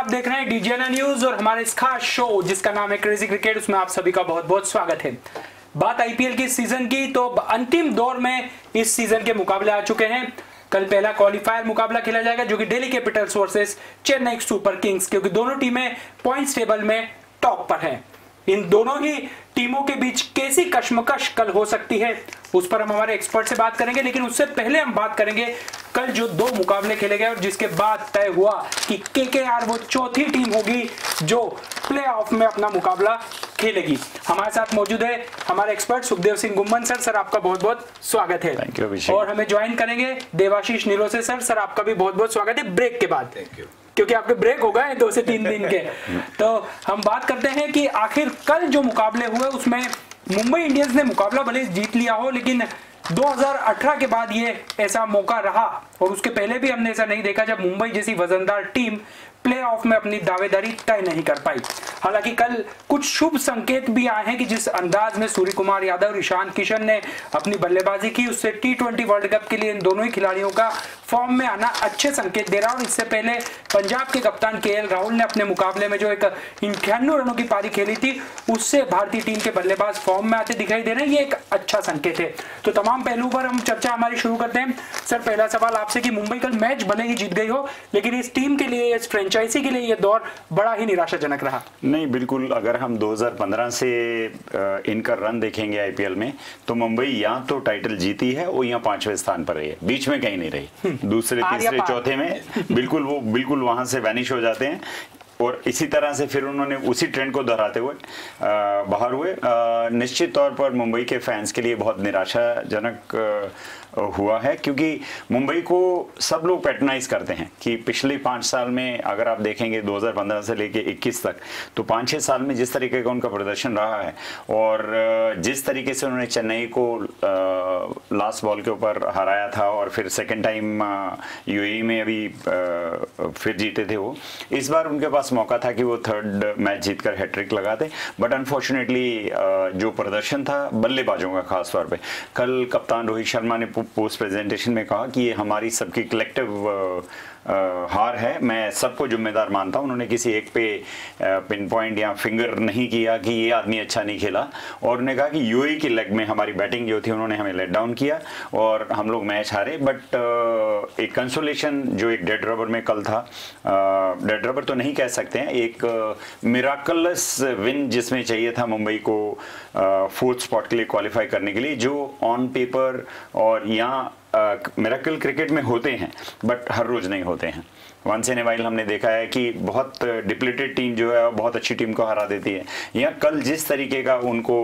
आप देख रहे हैं डीजीएनए न्यूज और हमारे इस खास शो जिसका नाम है क्रेजी क्रिकेट, उसमें आप सभी का बहुत बहुत स्वागत है। बात आईपीएल की सीजन की, तो अंतिम दौर में इस सीजन के मुकाबले आ चुके हैं। कल पहला क्वालिफायर मुकाबला खेला जाएगा जो कि Delhi Capitals versus Chennai super Kings, क्योंकि दोनों टीमें पॉइंट्स टेबल में टॉप पर हैं। इन दोनों ही टीमों के बीच कैसी कश्मकश कल हो सकती है, उस पर हम हमारे एक्सपर्ट से बात करेंगे। लेकिन उससे पहले हम बात करेंगे कल जो दो मुकाबले खेले गए और जिसके बाद तय हुआ कि केकेआर वो चौथी टीम होगी जो प्लेऑफ में अपना मुकाबला खेलेगी। हमारे साथ मौजूद है हमारे expert Sukhdev Singh Gumman sir. Sir आपका बहुत बहुत स्वागत है। थैंक यू अभिषेक। और हमें ज्वाइन करेंगे देवाशीष नीलोसे सर। सर आपका भी बहुत बहुत स्वागत है ब्रेक के बाद। Thank you. क्योंकि आपके ब्रेक हो गए 2 से 3 दिन के। तो हम बात करते हैं कि आखिर कल जो मुकाबले हुए उसमें मुंबई इंडियंस ने मुकाबला भले जीत लिया हो, लेकिन 2018 के बाद ये ऐसा मौका रहा और उसके पहले भी हमने ऐसा नहीं देखा जब मुंबई जैसी वजनदार टीम प्लेऑफ में अपनी दावेदारी तय नहीं कर पाई। हालांकि कल कुछ शुभ संकेत भी आए हैं कि जिस अंदाज में सूर्य कुमार यादव और ईशान किशन ने अपनी बल्लेबाजी की, उससे T20 वर्ल्ड कप के लिए इन दोनों ही खिलाड़ियों का फॉर्म में आना अच्छे संकेत दे रहा है। और इससे पहले पंजाब के कप्तान केएल राहुल ने अपने मुकाबले में जो एक 98 रनों की पारी खेली थी, उससे भारतीय टीम के बल्लेबाज फॉर्म में आते दिखाई दे रहे हैं। ये एक अच्छा संकेत है। तो तमाम पहलू पर हम चर्चा हमारी शुरू करते हैं। सर पहला सवाल आपसे कि मुंबई कल मैच भले ही जीत गई हो, लेकिन इस टीम के लिए, इस फ्रेंचाइजी के लिए ये दौर बड़ा ही निराशाजनक रहा। नहीं, बिल्कुल। अगर हम 2015 से इनका रन देखेंगे आईपीएल में, तो मुंबई या तो टाइटल जीती है और या 5वें स्थान पर रही है, बीच में कहीं नहीं रही। दूसरे तीसरे चौथे में बिल्कुल वहां से वैनिश हो जाते हैं। और इसी तरह से फिर उन्होंने उसी ट्रेंड को दोहराते हुए बाहर हुए। निश्चित तौर पर मुंबई के फैंस के लिए बहुत निराशाजनक हुआ है, क्योंकि मुंबई को सब लोग पैट्रोनाइज करते हैं कि पिछले 5 साल में अगर आप देखेंगे 2015 से लेके 21 तक, तो 5-6 साल में जिस तरीके का उनका प्रदर्शन रहा है और जिस तरीके से उन्होंने चेन्नई को लास्ट बॉल के ऊपर हराया था और फिर सेकेंड टाइम यूएई में अभी फिर जीते थे वो, इस बार उनके पास मौका था कि वो थर्ड मैच जीतकर हैट्रिक लगाते। बट अनफॉर्चुनेटली जो प्रदर्शन था बल्लेबाजों का, खास तौर पे कल कप्तान रोहित शर्मा ने पोस्ट प्रेजेंटेशन में कहा कि ये हमारी सबकी कलेक्टिव हार है, मैं सबको जिम्मेदार मानता हूं। उन्होंने किसी एक पे पिन पॉइंट या फिंगर नहीं किया कि ये आदमी अच्छा नहीं खेला, और उन्होंने कहा कि यूएई की लेग में हमारी बैटिंग जो थी उन्होंने हमें लेट डाउन किया और हम लोग मैच हारे। बट एक कंसोलेशन जो एक डेड रबर में कल था, डेड रबर तो नहीं कह सकते हैं, एक मिराकलस विन जिसमें चाहिए था मुंबई को 4th स्पॉट के लिए क्वालिफाई करने के लिए, जो ऑन पेपर और यहाँ मिरेकल क्रिकेट में होते हैं बट हर रोज नहीं होते हैं। वंस इन ए वाइल हमने देखा है कि बहुत डिप्लीटेड टीम जो है बहुत अच्छी टीम को हरा देती है। यहाँ कल जिस तरीके का उनको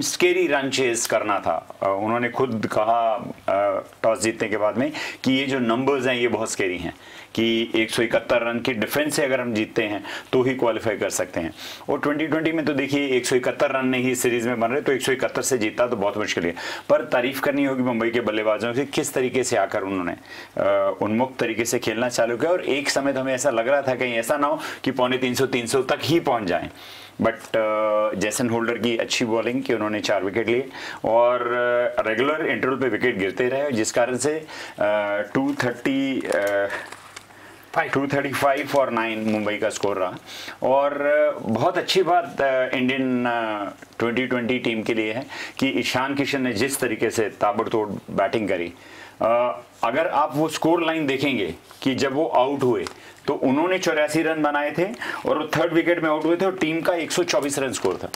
स्केरी रन चेस करना था, उन्होंने खुद कहा टॉस जीतने के बाद में कि ये जो नंबर्स हैं ये बहुत स्केरी हैं, कि 171 रन की डिफेंस से अगर हम जीतते हैं तो ही क्वालिफाई कर सकते हैं। और 2020 में तो देखिए 171 रन नहीं इस सीरीज में बन रहे, तो 171 से जीता तो बहुत मुश्किल है। पर तारीफ करनी होगी मुंबई के बल्लेबाजों की, किस तरीके से आकर उन्होंने उन्मुक्त तरीके से खेलना चालू किया। और एक समय तो हमें ऐसा लग रहा था कहीं ऐसा ना हो कि 350 तक ही पहुंच जाएं। बट जैसन होल्डर की अच्छी बॉलिंग कि उन्होंने 4 विकेट लिए और रेगुलर इंटरवल पे विकेट गिरते रहे, जिस कारण से 235 और 9 मुंबई का स्कोर रहा। और बहुत अच्छी बात इंडियन 2020 टीम के लिए है कि ईशान किशन ने जिस तरीके से ताबड़तोड़ बैटिंग करी, अगर आप वो स्कोर लाइन देखेंगे कि जब वो आउट हुए तो उन्होंने 84 रन बनाए थे और वो 3rd विकेट में आउट हुए थे और टीम का 124 रन स्कोर था।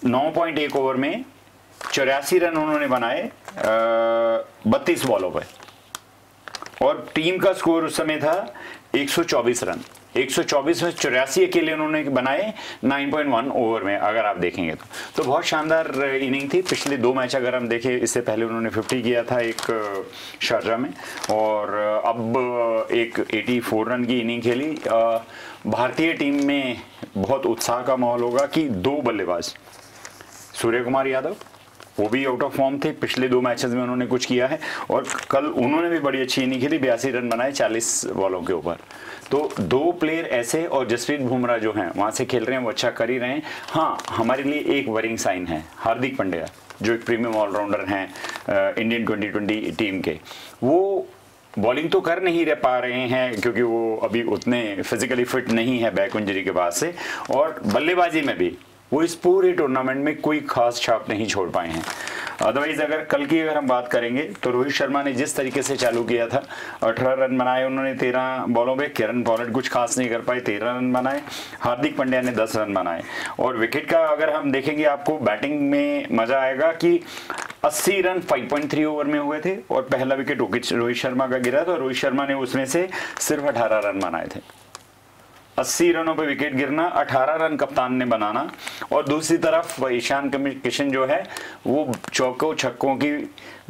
9.1 ओवर में 84 रन उन्होंने बनाए 32 बॉलों पर, और टीम का स्कोर उस समय था 124 रन। 124 में 84 अकेले उन्होंने बनाए 9.1 ओवर में, अगर आप देखेंगे तो बहुत शानदार इनिंग थी। पिछले 2 मैच अगर हम देखें, इससे पहले उन्होंने 50 किया था एक शारजा में और अब एक 84 रन की इनिंग खेली। भारतीय टीम में बहुत उत्साह का माहौल होगा कि 2 बल्लेबाज, सूर्य कुमार यादव वो भी आउट ऑफ फॉर्म थे, पिछले 2 मैचेस में उन्होंने कुछ किया है और कल उन्होंने भी बड़ी अच्छी इनिंग खेली, 82 रन बनाए 40 बॉलों के ऊपर। तो 2 प्लेयर ऐसे, और जसप्रीत बुमराह जो हैं वहां से खेल रहे हैं, वो अच्छा कर ही रहे हैं। हाँ, हमारे लिए एक वरिंग साइन है हार्दिक पांड्या, जो एक प्रीमियम ऑलराउंडर हैं इंडियन 2020 टीम के। वो बॉलिंग तो कर नहीं रह पा रहे हैं क्योंकि वो अभी उतने फिजिकली फिट नहीं है बैक इंजरी के बाद से, और बल्लेबाजी में भी वो इस पूरे टूर्नामेंट में कोई खास छाप नहीं छोड़ पाए हैं। अदरवाइज अगर कल की अगर हम बात करेंगे तो रोहित शर्मा ने जिस तरीके से चालू किया था, 18 रन बनाए उन्होंने 13 बॉलों में, किरण पोलार्ड कुछ खास नहीं कर पाए, 13 रन बनाए, हार्दिक पांड्या ने 10 रन बनाए। और विकेट का अगर हम देखेंगे आपको बैटिंग में मजा आएगा कि 80 रन 5.3 ओवर में हुए थे और पहला विकेट रोहित शर्मा का गिरा था, रोहित शर्मा ने उसमें से सिर्फ 18 रन बनाए थे। 80 रनों पे विकेट गिरना, 18 रन कप्तान ने बनाना, और दूसरी तरफ ईशान किशन जो है वो चौकों छक्कों की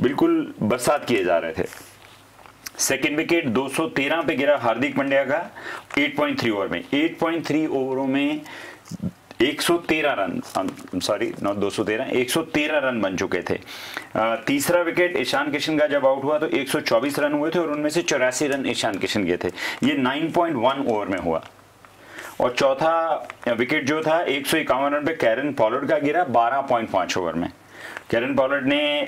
बिल्कुल बरसात किए जा रहे थे। सेकंड विकेट 213 पे गिरा हार्दिक पांड्या का 8.3 ओवर में। 8.3 ओवरों में 113 रन, सॉरी नॉट 213, 113 रन बन चुके थे। तीसरा विकेट ईशान किशन का जब आउट हुआ तो 124 रन हुए थे और उनमें से 84 रन ईशान किशन के थे। ये 9.1 ओवर में हुआ। और चौथा विकेट जो था 151 रन पे कैरन पोलार्ड का गिरा 12.5 ओवर में। कैरन पोलार्ड ने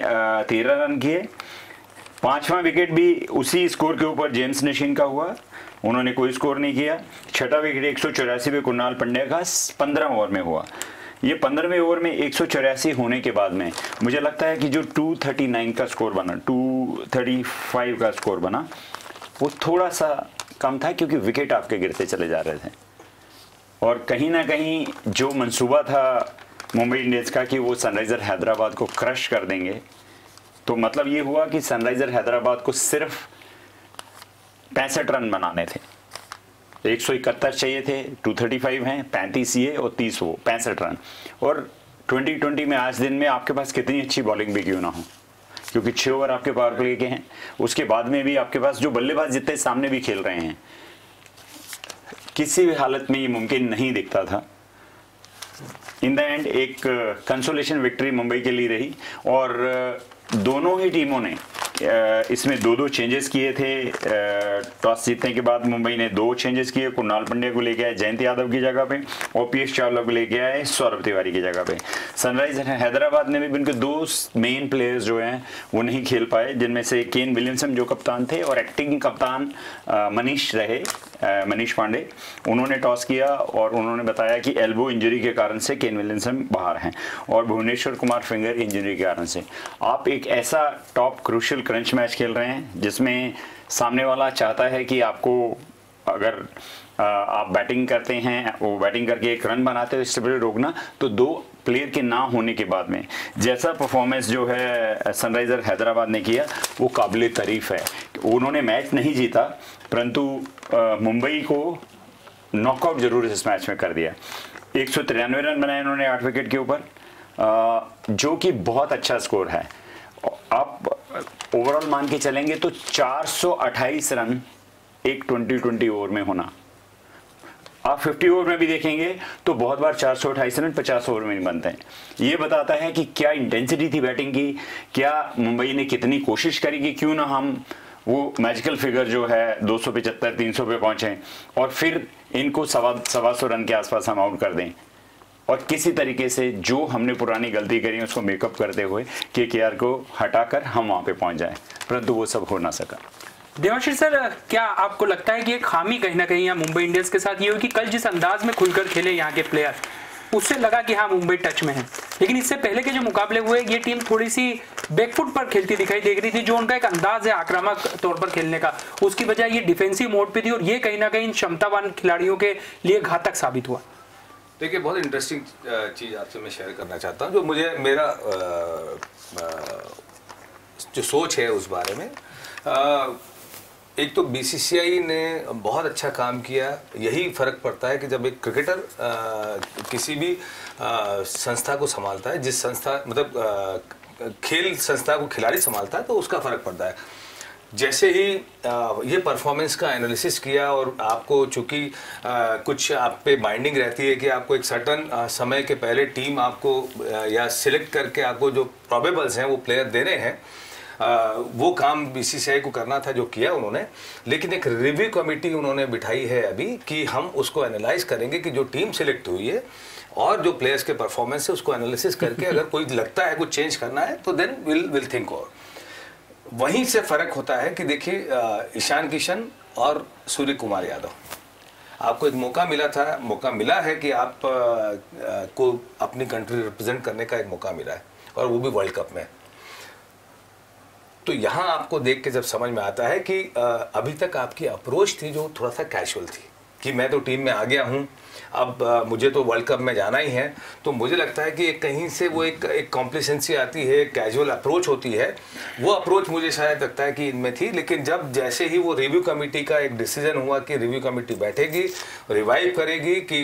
13 रन किए। पांचवा विकेट भी उसी स्कोर के ऊपर जेम्स नशीन का हुआ, उन्होंने कोई स्कोर नहीं किया। छठा विकेट 184 पे कुणाल पांड्या का 15 ओवर में हुआ। ये 15वें ओवर में 184 होने के बाद में मुझे लगता है कि जो 239 का स्कोर बना, 235 का स्कोर बना, वो थोड़ा सा कम था क्योंकि विकेट आपके गिरते चले जा रहे थे। और कहीं ना कहीं जो मंसूबा था मुंबई इंडियंस का कि वो सनराइजर हैदराबाद को क्रश कर देंगे, तो मतलब ये हुआ कि सनराइजर हैदराबाद को सिर्फ 65 रन बनाने थे। 171 चाहिए थे, 235 हैं, 35 ये और 30 वो, 65 रन। और 2020 में आज दिन में आपके पास कितनी अच्छी बॉलिंग भी क्यों ना हो, क्योंकि 6 ओवर आपके पावर प्ले के हैं, उसके बाद में भी आपके पास जो बल्लेबाज जितने सामने भी खेल रहे हैं, किसी भी हालत में ये मुमकिन नहीं दिखता था। इन द एंड एक कंसोलेशन विक्ट्री मुंबई के लिए रही। और दोनों ही टीमों ने इसमें 2-2 चेंजेस किए थे। टॉस जीतने के बाद मुंबई ने 2 चेंजेस किए, कुणाल पांड्या को लेके आए जयंत यादव की जगह पे, और पीएस चावला को लेके आए सौरभ तिवारी की जगह पे। सनराइजर हैदराबाद ने भी उनके 2 मेन प्लेयर्स जो हैं वो नहीं खेल पाए, जिनमें से केन विलियमसन जो कप्तान थे और एक्टिंग कप्तान मनीष रहे, मनीष पांडे। उन्होंने टॉस किया और उन्होंने बताया कि एल्बो इंजरी के कारण से केन विलियमसन बाहर हैं और भुवनेश्वर कुमार फिंगर इंजरी के कारण से। आप एक ऐसा टॉप क्रूशियल क्रंच मैच खेल रहे हैं जिसमें सामने वाला चाहता है कि आपको, अगर आप बैटिंग करते हैं, वो बैटिंग करके एक रन बनाते हैं, इससे पहले रोकना, तो 2 प्लेयर के ना होने के बाद में जैसा परफॉर्मेंस जो है सनराइजर हैदराबाद ने किया वो काबिल तारीफ है। उन्होंने मैच नहीं जीता परंतु मुंबई को नॉकआउट जरूर इस मैच में कर दिया। 193 रन बनाए उन्होंने 8 विकेट के ऊपर, जो कि बहुत अच्छा स्कोर है। आप ओवरऑल मान के चलेंगे तो 428 रन एक 20-20 ओवर में होना। आप 50 ओवर में भी देखेंगे तो बहुत बार 428 रन 50 ओवर में नहीं बनते हैं। ये बताता है कि क्या इंटेंसिटी थी बैटिंग की, क्या मुंबई ने कितनी कोशिश करी कि क्यों ना हम वो मैजिकल फिगर जो है 275-300 पे पहुंचे और फिर इनको 125 रन के आसपास हम आउट कर दें, और किसी तरीके से जो हमने पुरानी गलती करी उसको मेकअप करते हुए केकेआर को हटाकर हम वहां पे पहुंच जाएं, परंतु वो सब हो ना सका। देवाशीष सर, क्या आपको लगता है कि एक खामी कहीं ना कहीं यहाँ मुंबई इंडियंस के साथ ये हुई कि कल जिस अंदाज में खुलकर खेले यहाँ के प्लेयर, उससे लगा कि हाँ मुंबई टच में है, लेकिन इससे पहले के जो मुकाबले हुए ये टीम थोड़ी सी बैकफुट पर खेलती दिखाई दे रही थी। जो उनका एक अंदाज है आक्रामक तौर पर खेलने का, उसकी बजाय ये डिफेंसिव मोड पे थी, और ये कहीं ना कहीं क्षमतावान खिलाड़ियों के लिए घातक साबित हुआ। देखिए, बहुत इंटरेस्टिंग चीज़ आपसे मैं शेयर करना चाहता हूँ, जो मुझे मेरा जो सोच है उस बारे में। एक तो बीसीसीआई ने बहुत अच्छा काम किया। यही फ़र्क पड़ता है कि जब एक क्रिकेटर किसी भी संस्था को संभालता है, जिस संस्था मतलब खेल संस्था को खिलाड़ी संभालता है, तो उसका फ़र्क पड़ता है। जैसे ही ये परफॉर्मेंस का एनालिसिस किया, और आपको चूँकि कुछ आप पे बाइंडिंग रहती है कि आपको एक सर्टन समय के पहले टीम आपको या सिलेक्ट करके आपको जो प्रोबेबल्स हैं वो प्लेयर देने हैं, वो काम बीसीसीआई को करना था, जो किया उन्होंने। लेकिन एक रिव्यू कमेटी उन्होंने बिठाई है अभी कि हम उसको एनालाइज करेंगे कि जो टीम सिलेक्ट हुई है और जो प्लेयर्स के परफॉर्मेंस है उसको एनालिसिस करके अगर कोई लगता है कुछ चेंज करना है तो देन विल थिंक। और वहीं से फर्क होता है कि देखिए ईशान किशन और सूर्य कुमार यादव, आपको एक मौका मिला है कि आप को अपनी कंट्री रिप्रेजेंट करने का एक मौका मिला है, और वो भी वर्ल्ड कप में। तो यहाँ आपको देख के जब समझ में आता है कि अभी तक आपकी अप्रोच थी जो थोड़ा सा कैजुअल थी, कि मैं तो टीम में आ गया हूँ, अब मुझे तो वर्ल्ड कप में जाना ही है। तो मुझे लगता है कि कहीं से वो एक कॉम्प्लिसेंसी आती है, कैजुअल अप्रोच होती है, वो अप्रोच मुझे शायद लगता है कि इनमें थी। लेकिन जब जैसे ही वो रिव्यू कमेटी का एक डिसीजन हुआ कि रिव्यू कमेटी बैठेगी, रिवाइव करेगी कि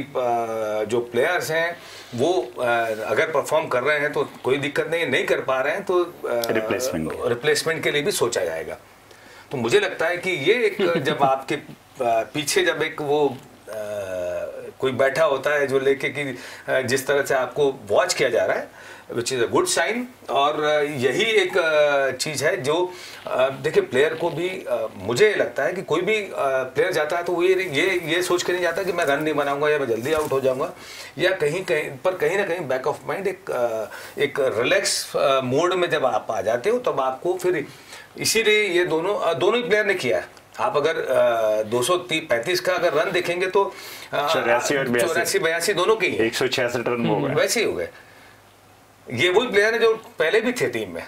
जो प्लेयर्स हैं वो अगर परफॉर्म कर रहे हैं तो कोई दिक्कत नहीं कर पा रहे हैं तो रिप्लेसमेंट के लिए भी सोचा जाएगा। तो मुझे लगता है कि ये एक जब आपके पीछे जब एक वो कोई बैठा होता है जो लेके कि जिस तरह से आपको वॉच किया जा रहा है, which is a good sign. और यही एक चीज़ है जो देखिए प्लेयर को भी मुझे लगता है कि कोई भी प्लेयर जाता है तो वो ये सोच के नहीं जाता कि मैं रन नहीं बनाऊंगा या मैं जल्दी आउट हो जाऊंगा, या कहीं ना कहीं बैक ऑफ माइंड एक रिलैक्स मोड में जब आप आ जाते हो तब आपको फिर, इसीलिए ये दोनों ही प्लेयर ने किया है। आप अगर 235 का अगर रन देखेंगे तो 84-82 दोनों के 166 रन हो गए, वैसे ही हो गए। ये वही प्लेयर है जो पहले भी थे टीम में,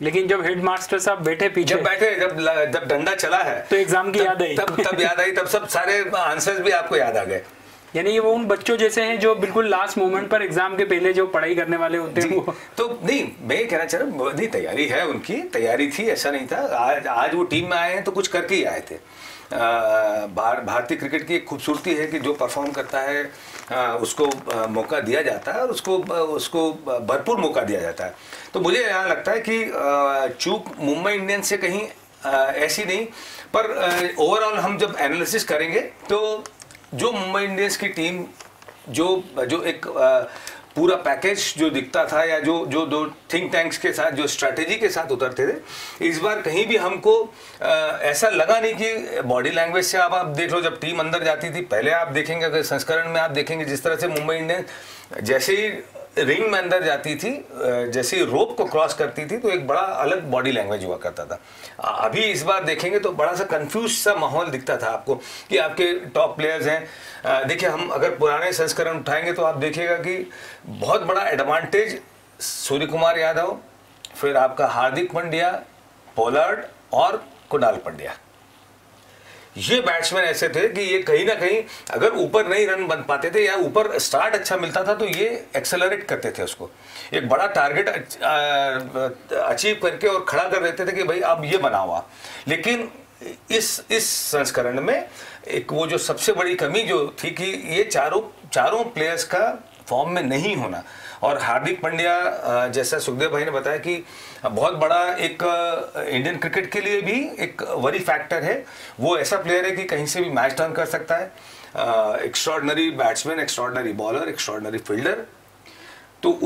लेकिन जब हेड मास्टर साहब बैठे पीछे, जब डंडा चला है तो एग्जाम की याद आई, तब याद आई, तब सब सारे आंसर्स भी आपको याद आ गए। यानी ये वो उन बच्चों जैसे हैं जो बिल्कुल लास्ट मोमेंट पर एग्जाम के पहले जो पढ़ाई करने वाले होते हैं वो। तो नहीं, मैं ये कहना चाह रहा हूँ, नहीं तैयारी है, उनकी तैयारी थी, ऐसा नहीं था। आज वो टीम में आए हैं तो कुछ करके ही आए थे। भारतीय क्रिकेट की एक खूबसूरती है कि जो परफॉर्म करता है उसको मौका दिया जाता है और उसको भरपूर मौका दिया जाता है। तो मुझे यहाँ लगता है कि चूक मुंबई इंडियंस से कहीं ऐसी नहीं, पर ओवरऑल हम जब एनालिसिस करेंगे तो जो मुंबई इंडियंस की टीम जो एक पूरा पैकेज जो दिखता था, या जो दो थिंक टैंक्स के साथ जो स्ट्रैटेजी के साथ उतरते थे, इस बार कहीं भी हमको ऐसा लगा नहीं कि बॉडी लैंग्वेज से आप देख लो, जब टीम अंदर जाती थी, पहले आप देखेंगे अगर संस्करण में आप देखेंगे जिस तरह से मुंबई इंडियंस जैसे ही रिंग में अंदर जाती थी, जैसे ही रोप को क्रॉस करती थी, तो एक बड़ा अलग बॉडी लैंग्वेज हुआ करता था। अभी इस बार देखेंगे तो बड़ा सा कंफ्यूज सा माहौल दिखता था आपको कि आपके टॉप प्लेयर्स हैं। देखिए, हम अगर पुराने संस्करण उठाएंगे तो आप देखिएगा कि बहुत बड़ा एडवांटेज सूर्य कुमार यादव, फिर आपका हार्दिक पांड्या, पोलार्ड और कुणाल पांड्या, ये बैट्समैन ऐसे थे कि ये कहीं ना कहीं अगर ऊपर नहीं रन बन पाते थे या ऊपर स्टार्ट अच्छा मिलता था तो ये एक्सेलरेट करते थे, उसको एक बड़ा टारगेट अचीव करके और खड़ा कर देते थे कि भाई अब ये बनाओ आप। लेकिन इस संस्करण में एक वो जो सबसे बड़ी कमी जो थी कि ये चारों प्लेयर्स का फॉर्म में नहीं होना। और हार्दिक पांड्या, जैसा सुखदेव भाई ने बताया कि बहुत बड़ा एक इंडियन क्रिकेट के लिए भी एक वरी फैक्टर है। वो ऐसा प्लेयर है कि कहीं से भी मैच टर्न कर सकता है, extraordinary batsman, extraordinary bowler, extraordinary fielder. तो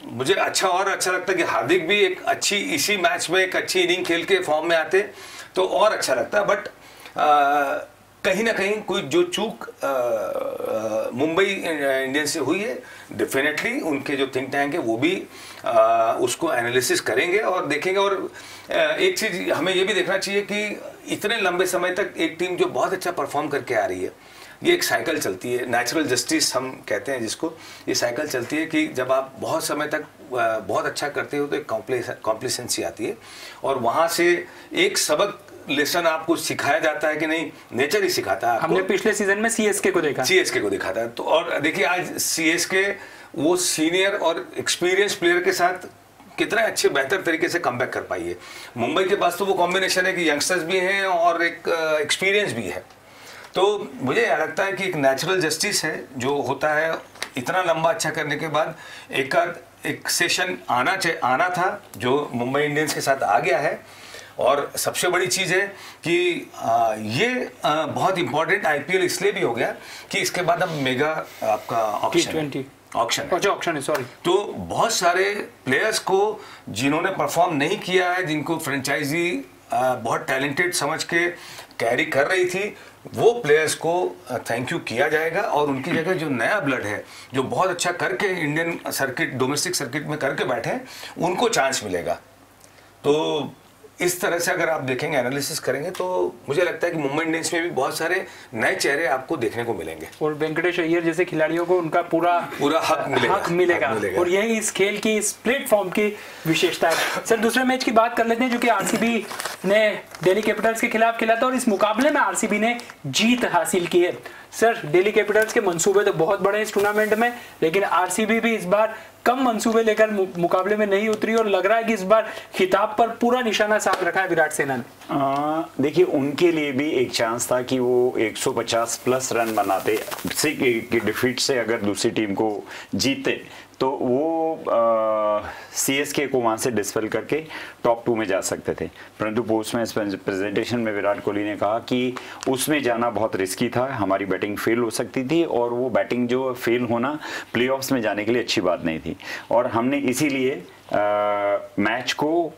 मुझे अच्छा लगता है कि हार्दिक भी एक अच्छी, इसी मैच में एक अच्छी इनिंग खेल के फॉर्म में आते तो और अच्छा लगता है। बट कहीं ना कहीं कोई जो चूक मुंबई इंडियंस से हुई है, डेफिनेटली उनके जो थिंक टैंक है वो भी उसको एनालिसिस करेंगे और देखेंगे। और एक चीज़ हमें ये भी देखना चाहिए कि इतने लंबे समय तक एक टीम जो बहुत अच्छा परफॉर्म करके आ रही है, ये एक साइकिल चलती है, नेचुरल जस्टिस हम कहते हैं जिसको, ये साइकिल चलती है कि जब आप बहुत समय तक बहुत अच्छा करते हो तो एक कॉम्प्लिसेंसी आती है और वहाँ से एक सबक लेसन आपको सिखाया जाता है कि नहीं, नेचर ही सिखाता है आपको। हमने पिछले सीजन में सीएसके को देखा था। तो और देखिए आज सीएसके वो सीनियर और एक्सपीरियंस प्लेयर के साथ कितना अच्छे बेहतर तरीके से कमबैक कर पाई है। मुंबई के पास तो वो कॉम्बिनेशन है कि यंगस्टर्स भी हैं और एक एक्सपीरियंस भी है। तो मुझे लगता है कि एक नेचुरल जस्टिस है जो होता है इतना लंबा अच्छा करने के बाद। एक सेशन आना था जो मुंबई इंडियंस के साथ आ गया है। और सबसे बड़ी चीज़ है कि ये बहुत इंपॉर्टेंट आईपीएल इसलिए भी हो गया कि इसके बाद अब मेगा आपका ऑक्शन है, सॉरी। तो बहुत सारे प्लेयर्स को जिन्होंने परफॉर्म नहीं किया है, जिनको फ्रेंचाइजी बहुत टैलेंटेड समझ के कैरी कर रही थी, वो प्लेयर्स को थैंक यू किया जाएगा और उनकी जगह जो नया ब्लड है, जो बहुत अच्छा करके इंडियन सर्किट, डोमेस्टिक सर्किट में करके बैठे हैं, उनको चांस मिलेगा। तो इस तरह से अगर आप देखेंगे, एनालिसिस करेंगे, तो मुझे लगता है कि मुंबई इंडियंस में भी बहुत सारे नए चेहरे आपको देखने को मिलेंगे और वेंकटेश अय्यर जैसे खिलाड़ियों को उनका पूरा हक मिलेगा। और यही इस खेल की, इस प्लेटफॉर्म की विशेषता है। सर दूसरे मैच की बात कर लेते हैं जो कि आरसीबी ने दिल्ली कैपिटल्स के खिलाफ खेला था और इस मुकाबले में आरसीबी ने जीत हासिल की है। सर दिल्ली कैपिटल्स के मंसूबे तो बहुत बड़े हैं इस टूर्नामेंट में, लेकिन आरसीबी भी इस बार कम मंसूबे लेकर मुकाबले में नहीं उतरी और लग रहा है कि इस बार खिताब पर पूरा निशाना साध रखा है विराट सेना ने। देखिए उनके लिए भी एक चांस था कि वो 150 प्लस रन बनाते, डिफीट से अगर दूसरी टीम को जीतते तो वो सीएसके को वहां से डिस्पेल करके टॉप 2 में जा सकते थे। परंतु पोस्ट मैच प्रेजेंटेशन में विराट कोहली ने कहा कि उसमें जाना बहुत रिस्की था, हमारी बैटिंग फेल हो सकती थी और वो बैटिंग जो फेल होना प्लेऑफ्स में जाने के लिए अच्छी बात नहीं थी। और हमने इसीलिए मैच को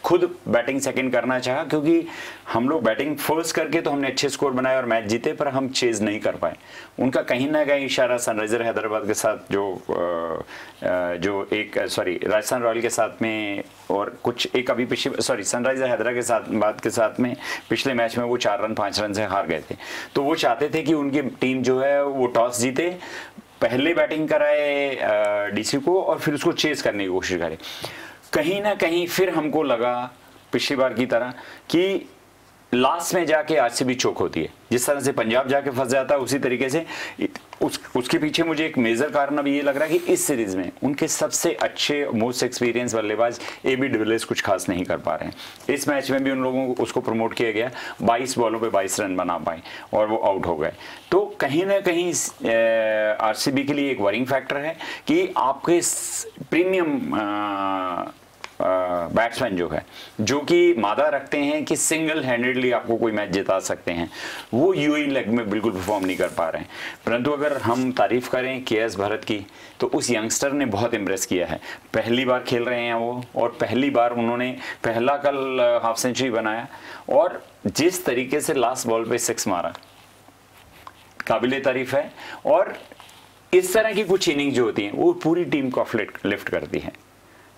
खुद बैटिंग सेकंड करना चाहा, क्योंकि हम लोग बैटिंग फर्स्ट करके तो हमने अच्छे स्कोर बनाए और मैच जीते, पर हम चेज नहीं कर पाए। उनका कहीं ना कहीं इशारा सनराइजर हैदराबाद के साथ राजस्थान रॉयल के साथ में और कुछ एक अभी सनराइजर हैदराबाद के साथ में पिछले मैच में वो 4 रन 5 रन से हार गए थे। तो वो चाहते थे कि उनकी टीम जो है वो टॉस जीते, पहले बैटिंग कराए डीसी को और फिर उसको चेस करने की कोशिश करे। कहीं ना कहीं फिर हमको लगा पिछली बार की तरह कि लास्ट में जाके आरसीबी चोक होती है, जिस तरह से पंजाब जाके फंस जाता है उसी तरीके से उसके पीछे मुझे एक मेजर कारण अब ये लग रहा है कि इस सीरीज में उनके सबसे अच्छे मोस्ट एक्सपीरियंस बल्लेबाज एबी डिविलियर्स कुछ खास नहीं कर पा रहे हैं। इस मैच में भी उन लोगों को उसको प्रमोट किया गया, 22 बॉलों पे 22 रन बना पाए और वो आउट हो गए। तो कहीं ना कहीं आरसीबी के लिए एक वरिंग फैक्टर है कि आपके प्रीमियम बैट्समैन जो कि मादा रखते हैं कि सिंगल हैंडेडली आपको कोई मैच जिता सकते हैं, वो यूएई लेग में बिल्कुल परफॉर्म नहीं कर पा रहे हैं। परंतु अगर हम तारीफ करें केएस भरत की, तो उस यंगस्टर ने बहुत इम्प्रेस किया है। पहली बार खेल रहे हैं वो और पहली बार उन्होंने पहला कल हाफ सेंचुरी बनाया और जिस तरीके से लास्ट बॉल पे 6 मारा, काबिले तारीफ है। और इस तरह की कुछ इनिंग जो होती हैं वो पूरी टीम को लिफ्ट करती है,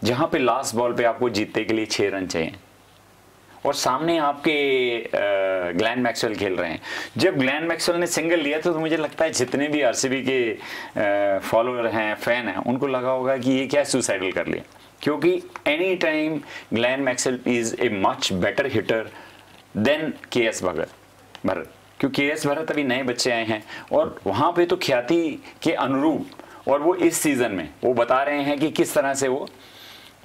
जहां पे लास्ट बॉल पे आपको जीतने के लिए 6 रन चाहिए और सामने आपके ग्लेन मैक्सवेल खेल रहे हैं। जब ग्लेन मैक्सवेल ने सिंगल लिया तो मुझे लगता है जितने भी आरसीबी के फॉलोअर हैं, फैन हैं, उनको लगा होगा कि ये क्या सुसाइडल कर लिया, क्योंकि any time Glenn Maxwell is a much better hitter than KS Bharat, क्योंकि केएस भरत अभी नए बच्चे आए हैं और वहां पे तो ख्याति के अनुरूप, और वो इस सीजन में वो बता रहे हैं कि किस तरह से वो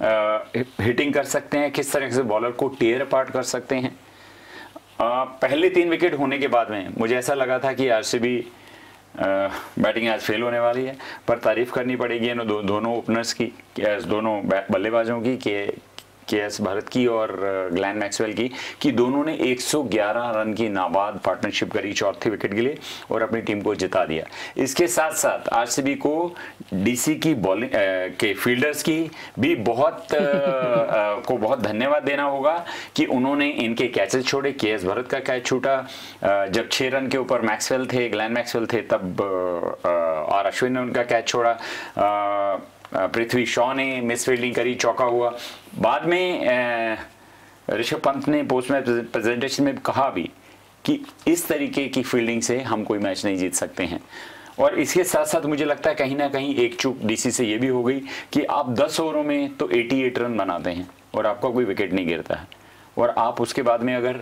हिटिंग कर सकते हैं, किस तरह से बॉलर को टेयर अपार्ट कर सकते हैं। पहले 3 विकेट होने के बाद में मुझे ऐसा लगा था कि आरसीबी बैटिंग आज फेल होने वाली है, पर तारीफ करनी पड़ेगी दोनों ओपनर्स की, दोनों बल्लेबाजों की, केएस भरत की और ग्लेन मैक्सवेल की, कि दोनों ने 111 रन की नाबाद पार्टनरशिप करी 4थे विकेट के लिए और अपनी टीम को जिता दिया। इसके साथ साथ आरसीबी को डीसी की बॉलिंग के फील्डर्स की भी बहुत धन्यवाद देना होगा कि उन्होंने इनके कैचेस छोड़े। केएस भरत का कैच छूटा, जब 6 रन के ऊपर मैक्सवेल थे, ग्लेन मैक्सवेल थे, तब आर अश्विन ने उनका कैच छोड़ा। पृथ्वी शॉ ने मिस फील्डिंग करी, चौका हुआ। बाद में ऋषभ पंत ने पोस्ट मैच प्रेजेंटेशन में कहा भी कि इस तरीके की फील्डिंग से हम कोई मैच नहीं जीत सकते हैं। और इसके साथ साथ मुझे लगता है कहीं ना कहीं एक चूक डीसी से ये भी हो गई कि आप 10 ओवरों में तो 88 रन बनाते हैं और आपका कोई विकेट नहीं गिरता है, और आप उसके बाद में अगर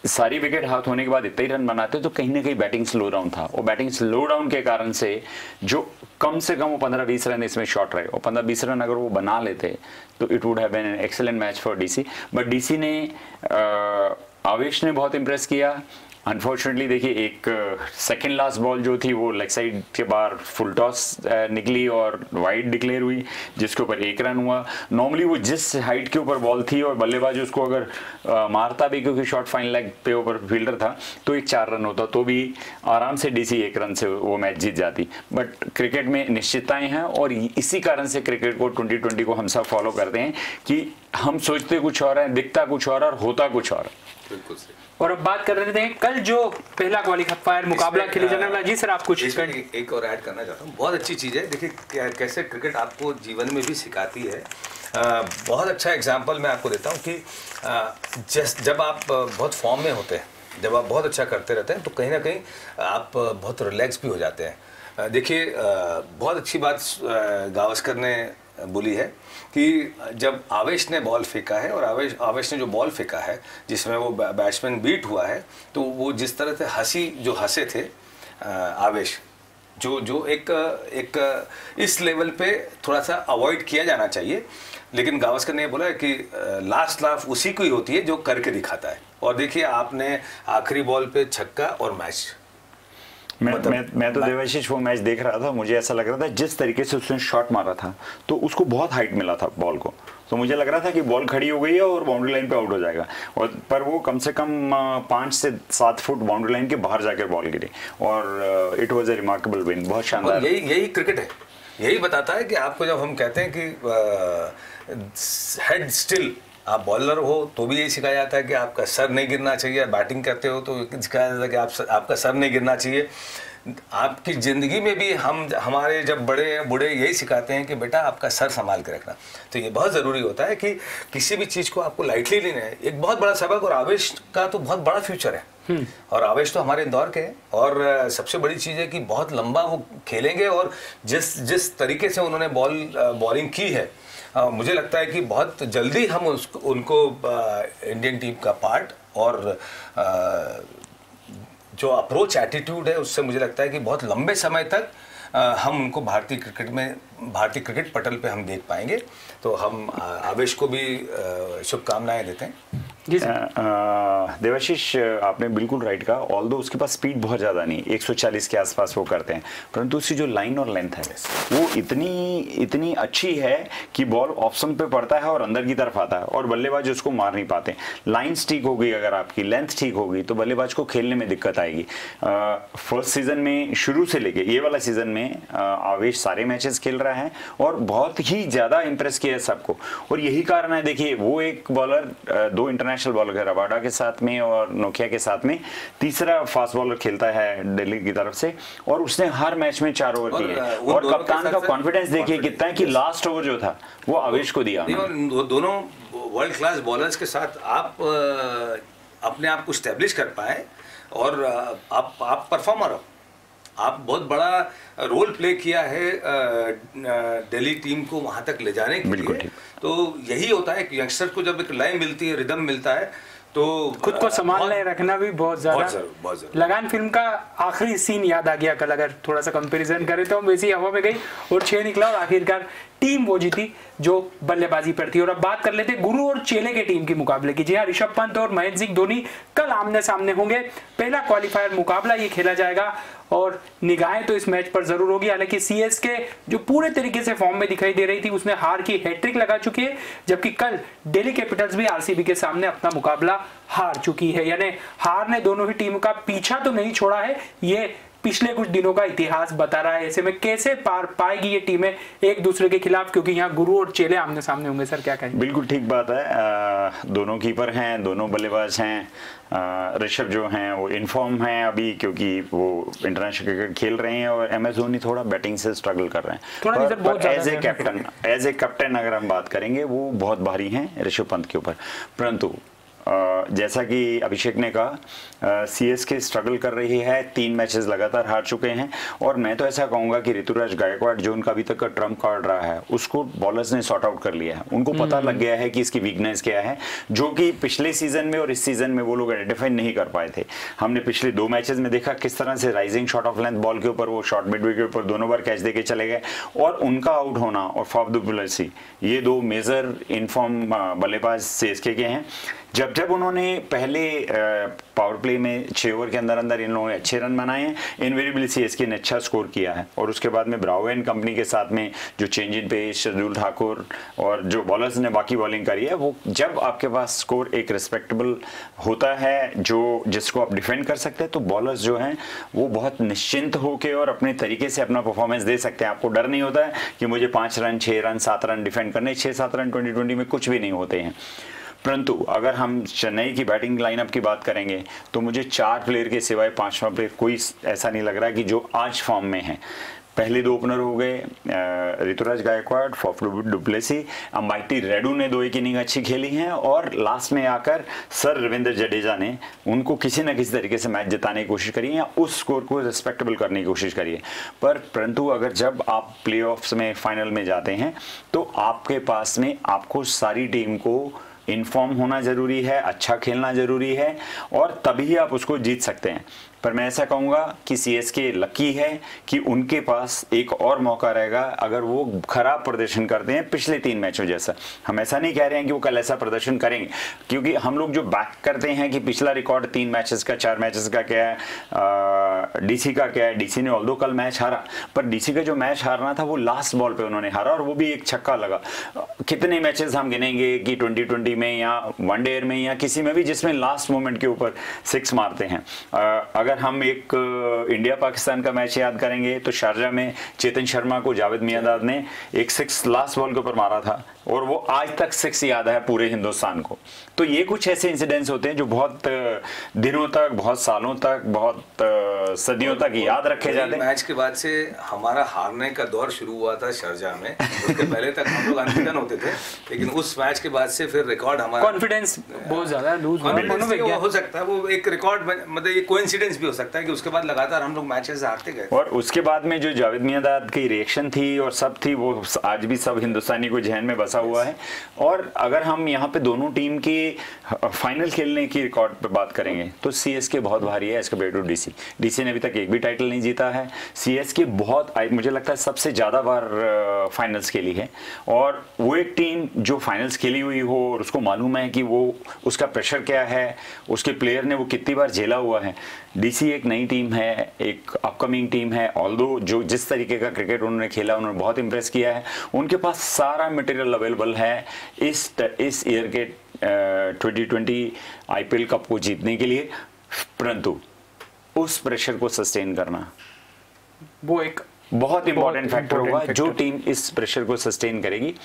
सारी विकेट हाथ होने के बाद इतने ही रन बनाते तो कहीं ना कहीं बैटिंग स्लो डाउन था, और बैटिंग स्लो डाउन के कारण से जो कम से कम वो 15-20 रन इसमें शॉट रहे, और 15-20 रन अगर वो बना लेते तो it would have been an excellent match for DC. But DC ने आवेश ने बहुत इंप्रेस किया। अनफॉर्चुनेटली देखिए एक सेकंड लास्ट बॉल जो थी वो लेग साइड के बाहर फुल टॉस निकली और वाइड डिक्लेयर हुई, जिसके ऊपर 1 रन हुआ। नॉर्मली वो जिस हाइट के ऊपर बॉल थी और बल्लेबाज उसको अगर मारता भी, क्योंकि शॉर्ट फाइन लेग पे ऊपर फील्डर था, तो एक 4 रन होता, तो भी आराम से डीसी 1 रन से वो मैच जीत जाती। बट क्रिकेट में निश्चितताएं हैं और इसी कारण से क्रिकेट को 2020 को हम सब फॉलो करते हैं कि हम सोचते कुछ और है, दिखता कुछ और होता कुछ और। बिल्कुल सही। और अब बात कर रहे थे कल जो पहला क्वालीफायर मुकाबला खेले जाने वाला। जी सर, आप कुछ एक और ऐड करना चाहता हूँ। बहुत अच्छी चीज़ है, देखिए कैसे क्रिकेट आपको जीवन में भी सिखाती है। बहुत अच्छा एग्जाम्पल मैं आपको देता हूँ कि जब आप बहुत फॉर्म में होते हैं, जब आप बहुत अच्छा करते रहते हैं, तो कहीं ना कहीं आप बहुत रिलैक्स भी हो जाते हैं। देखिए बहुत अच्छी बात गावस्कर ने बोली है कि जब आवेश ने बॉल फेंका है और आवेश ने जो बॉल फेंका है जिसमें वो बैट्समैन बीट हुआ है, तो वो जिस तरह से हंसे थे आवेश, जो एक इस लेवल पे थोड़ा सा अवॉइड किया जाना चाहिए। लेकिन गावस्कर ने बोला है कि लास्ट लाफ उसी को ही होती है जो करके दिखाता है। और देखिए आपने आखिरी बॉल पे छक्का और मैच, मैं तो देवाशीष वो मैच देख रहा था, मुझे ऐसा लग रहा था जिस तरीके से उसने शॉट मारा था तो उसको बहुत हाइट मिला था बॉल को, तो मुझे लग रहा था कि बॉल खड़ी हो गई है और बाउंड्री लाइन पे आउट हो जाएगा, और पर वो कम से कम 5 से 7 फुट बाउंड्री लाइन के बाहर जाकर बॉल गिरी और it was a remarkable win. बहुत शानदार। यही क्रिकेट है, यही बताता है कि आपको जब हम कहते हैं कि हेड स्टिल, आप बॉलर हो तो भी यही सिखाया जाता है कि आपका सर नहीं गिरना चाहिए, बैटिंग करते हो तो सिखाया जाता है कि आपका सर नहीं गिरना चाहिए। आपकी ज़िंदगी में भी हमारे जब बड़े बूढ़े यही सिखाते हैं कि बेटा आपका सर संभाल के रखना। तो ये बहुत ज़रूरी होता है कि किसी भी चीज़ को आपको लाइटली लेना है। एक बहुत बड़ा सबक, और आवेश का तो बहुत बड़ा फ्यूचर है, और आवेश तो हमारे इंदौर के हैं, और सबसे बड़ी चीज़ है कि बहुत लंबा वो खेलेंगे, और जिस तरीके से उन्होंने बॉलिंग की है, मुझे लगता है कि बहुत जल्दी हम उनको इंडियन टीम का पार्ट और जो अप्रोच एटीट्यूड है उससे मुझे लगता है कि बहुत लंबे समय तक हम उनको भारतीय क्रिकेट पटल पे हम देख पाएंगे। तो हम आवेश को भी शुभकामनाएं देते हैं। जी देवाशीष, आपने बिल्कुल राइट कहा। ऑल्दो उसके पास स्पीड बहुत ज़्यादा नहीं, 140 के आसपास वो करते हैं, परंतु उसकी जो लाइन और लेंथ है वो इतनी अच्छी है कि बॉल ऑप्शन पे पड़ता है और अंदर की तरफ आता है और बल्लेबाज उसको मार नहीं पाते। लाइन ठीक होगी, अगर आपकी लेंथ ठीक होगी तो बल्लेबाज को खेलने में दिक्कत आएगी। फर्स्ट सीजन में शुरू से लेके ये वाला सीजन में आवेश सारे मैचेस खेल रहा है और बहुत ही ज़्यादा इंप्रेस किया है सबको, और यही कारण है। देखिए वो एक बॉलर, 2 इंटरनेशनल बॉलर है, रबाडा के साथ में और नोकिया के साथ में, तीसरा फास्ट बॉलर खेलता है दिल्ली की तरफ से, और उसने हर मैच में 4 ओवर किए, और कप्तान का कॉन्फिडेंस देखिए कितना है कि लास्ट ओवर जो था वो आवेश को दिया। दोनों वर्ल्ड क्लास बॉलर्स के साथ आप अपने आप को स्टैब्लिश कर पाए और आप परफॉर्मर हो। आप बहुत बड़ा रोल प्ले किया है दिल्ली टीम को वहां तक ले जाने के लिए। तो यही होता है कि यंगस्टर को जब एक लाइन मिलती है, रिदम मिलता है, तो खुद को संभालने रखना भी बहुत ज्यादा। लगान फिल्म का आखिरी सीन याद आ गया कल, अगर थोड़ा सा कंपैरिजन करें तो वैसी हवा में गई और 6 निकला और आखिरकार टीम वो जीती जो बल्लेबाजी पर थी। और अब बात कर लेते हैं गुरु और चेले के टीम की मुकाबले की। जी हाँ, ऋषभ पंत और महेंद्र सिंह धोनी कल आमने सामने होंगे। पहला क्वालिफायर मुकाबला ये खेला जाएगा और निगाहें तो इस मैच पर जरूर होगी। हालांकि सीएसके जो पूरे तरीके से फॉर्म में दिखाई दे रही थी उसने हार की हैट्रिक लगा चुकी है, जबकि कल दिल्ली कैपिटल्स भी आरसीबी के सामने अपना मुकाबला हार चुकी है। यानी हार ने दोनों ही टीम का पीछा तो नहीं छोड़ा है, ये पिछले कुछ दिनों का इतिहास बता रहा है। ऐसे में कैसे पार पाएगी ये टीमें एक दूसरे के खिलाफ, क्योंकि यहाँ गुरु और चेले आमने सामने होंगे। सर क्या कहेंगे? बिल्कुल ठीक बात है। दोनों कीपर हैं, दोनों बल्लेबाज हैं। ऋषभ जो हैं वो इनफॉर्म हैं अभी, क्योंकि वो इंटरनेशनल क्रिकेट खेल रहे हैं, और एमएस धोनी थोड़ा बैटिंग से स्ट्रगल कर रहे हैं। एज ए कैप्टन अगर हम बात करेंगे वो बहुत भारी हैं ऋषभ पंत के ऊपर। परंतु जैसा कि अभिषेक ने कहा, सीएसके स्ट्रगल कर रही है, 3 मैचेस लगातार हार चुके हैं, और मैं तो ऐसा कहूंगा कि ऋतुराज गायकवाड़ जो उनका अभी तक का ट्रम्प कार्ड रहा है उसको बॉलर्स ने सॉर्ट आउट कर लिया है। उनको पता लग गया है कि इसकी वीकनेस क्या है, जो कि पिछले सीजन में और इस सीजन में वो लोग आइडेंटिफाई नहीं कर पाए थे। हमने पिछले 2 मैचेस में देखा किस तरह से rising shot of length ball के ऊपर वो शॉर्ट मिड विकेट के ऊपर दोनों बार कैच देके चले गए, और उनका आउट होना और फाफ दु प्लेसी, ये 2 मेजर इनफॉर्म बल्लेबाज सीएसके के हैं। जब उन्होंने पहले पावर प्ले में 6 ओवर के अंदर अंदर इन लोगों ने अच्छे रन बनाए हैं, इनवेरिएबली सीएसके ने अच्छा स्कोर किया है, और उसके बाद में ब्रावो एंड कंपनी के साथ में जो change in pace, Shardul Thakur और जो बॉलर्स ने बाकी बॉलिंग करी है, वो जब आपके पास स्कोर एक रिस्पेक्टेबल होता है जो जिसको आप डिफेंड कर सकते हैं, तो बॉलर्स जो हैं वो बहुत निश्चिंत होकर और अपने तरीके से अपना परफॉर्मेंस दे सकते हैं। आपको डर नहीं होता है कि मुझे 5 रन 6 रन 7 रन डिफेंड करने, 6-7 रन 2020 में कुछ भी नहीं होते हैं। परंतु अगर हम चेन्नई की बैटिंग लाइनअप की बात करेंगे तो मुझे 4 प्लेयर के सिवाय 5वां प्लेयर कोई ऐसा नहीं लग रहा कि जो आज फॉर्म में है। पहले 2 ओपनर हो गए ऋतुराज गायकवाड़, फॉफ डु प्लेसी, अंबाटी रेडू ने 2 एक इनिंग अच्छी खेली हैं और लास्ट में आकर सर रविंद्र जडेजा ने उनको किसी न किसी तरीके से मैच जिताने की कोशिश करी है या उस स्कोर को रिस्पेक्टेबल करने की कोशिश करी है। परंतु अगर जब आप प्लेऑफ्स में फाइनल में जाते हैं तो आपके पास में आपको सारी टीम को इन्फॉर्म होना जरूरी है, अच्छा खेलना जरूरी है और तभी आप उसको जीत सकते हैं। पर मैं ऐसा कहूँगा कि सीएसके लकी है कि उनके पास एक और मौका रहेगा अगर वो खराब प्रदर्शन करते हैं पिछले 3 मैचों जैसा। हम ऐसा नहीं कह रहे हैं कि वो कल ऐसा प्रदर्शन करेंगे, क्योंकि हम लोग जो बैक करते हैं कि पिछला रिकॉर्ड 3 मैचेस का 4 मैचेस का क्या है, डीसी का क्या है। डीसी ने ऑल्दो कल मैच हारा, पर डीसी का जो मैच हारना था वो लास्ट बॉल पे उन्होंने हारा और वो भी एक छक्का लगा। कितने मैचेस हम गिनेंगे कि 2020 में या वनडे में या किसी में भी जिसमें लास्ट मोमेंट के ऊपर 6 मारते हैं। अगर हम एक इंडिया पाकिस्तान का मैच याद करेंगे तो शारजा में चेतन शर्मा को जावेद मियांदाद ने एक 6 लास्ट बॉल के ऊपर मारा था और वो आज तक 6 याद है पूरे हिंदुस्तान को। तो ये कुछ ऐसे इंसिडेंट्स होते हैं जो बहुत दिनों तक, बहुत सालों तक, बहुत सदियों तक याद रखे जाते हैं। मैच के बाद से हमारा हारने का दौर शुरू हुआ था शारजा में, उसके पहले तक हम लोग अनबीटन होते थे, लेकिन उस मैच के बाद से फिर रिकॉर्ड हमारा कॉन्फिडेंस बहुत ज्यादा लूज हो सकता है। वो एक रिकॉर्ड मतलब ये कोइंसिडेंस भी हो सकता है कि उसके बाद लगातार हम लोग मैचेस हारते गए और उसके बाद में जो जावेद मियांदाद की रिएक्शन थी और सब थी वो आज भी सब हिंदुस्तानी को जहन में बसा हुआ है। और अगर हम यहाँ पे दोनों टीम की फाइनल खेलने की रिकॉर्ड पे बात करेंगे तो सीएसके बहुत भारी है as compare to DC. DC ने अभी तक एक भी टाइटल नहीं जीता है। सीएसके बहुत, मुझे लगता है सबसे ज्यादा बार फाइनल्स खेली है और वो एक टीम जो फाइनल्स खेली हुई हो और उसको मालूम है कि वो उसका प्रेशर क्या है, उसके प्लेयर ने वो कितनी बार झेला हुआ है। डीसी एक नई टीम है, एक अपकमिंग टीम है, ऑल्दो जो जिस तरीके का क्रिकेट उन्होंने खेला उन्होंने बहुत इंप्रेस किया है। उनके पास सारा मटेरियल अवेलेबल है इस ईयर के 2020 आईपीएल कप को जीतने के लिए, परंतु उस प्रेशर को सस्टेन करना वो एक बहुत इंपॉर्टेंट फैक्टर होगा। जो टीम इस प्रेशर को सस्टेन करेगी